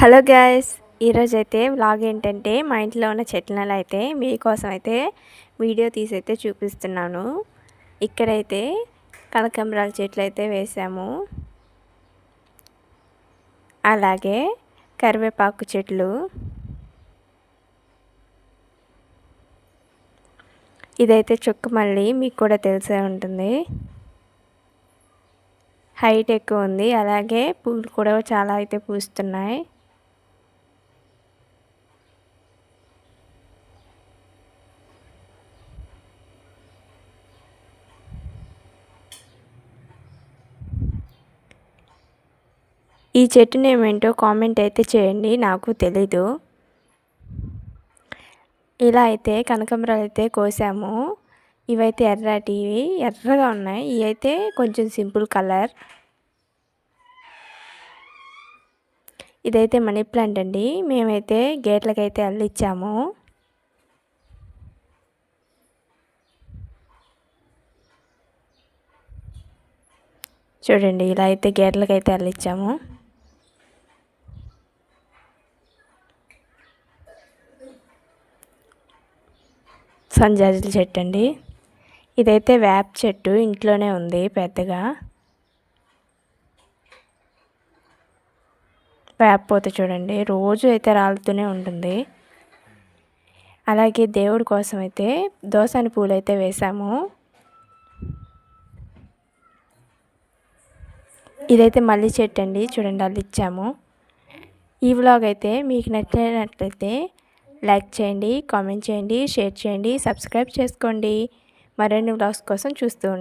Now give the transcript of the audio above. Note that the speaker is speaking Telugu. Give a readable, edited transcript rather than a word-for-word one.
హలో గాయ్స్, ఈరోజైతే వ్లాగ్ ఏంటంటే మా ఇంట్లో ఉన్న చెట్లను అయితే మీకోసం అయితే వీడియో తీసైతే చూపిస్తున్నాను. ఇక్కడైతే కనకాంబరాల చెట్లు అయితే వేసాము, అలాగే కరివేపాకు చెట్లు. ఇదైతే చుక్కమల్లి, మీకు కూడా తెలిసే ఉంటుంది. హైట్ ఎక్కువ ఉంది, అలాగే పూలు కూడా చాలా అయితే పూస్తున్నాయి. ఈ చెట్టు నేమ్ ఏంటో కామెంట్ అయితే చేయండి, నాకు తెలీదు. ఇలా అయితే కనకాంబరాలు అయితే కోసాము. ఇవైతే ఎర్రగా ఉన్నాయి. ఇవి అయితే కొంచెం సింపుల్ కలర్. ఇదైతే మనీ ప్లాంట్ అండి. మేమైతే గేట్లకైతే అల్లిచ్చాము. చూడండి, ఇలా అయితే గేట్లకైతే అల్లిచ్చాము. సంజాజుల చెట్టు అండి. ఇదైతే వేప చెట్టు, ఇంట్లోనే ఉంది పెద్దగా. వేప పూత చూడండి, రోజు అయితే రాలుతూనే ఉంటుంది. అలాగే దేవుడి కోసం అయితే దోసని పూలు అయితే వేసాము. ఇదైతే మల్లి చెట్టు అండి, చూడండి అల్లిచ్చాము. ఈ వ్లాగ్ అయితే మీకు నచ్చినట్లయితే లైక్ చేయండి, కామెంట్ చేయండి, షేర్ చేయండి, సబ్స్క్రైబ్ చేసుకోండి. మరిన్ని వ్లాగ్స్ కోసం చూస్తూ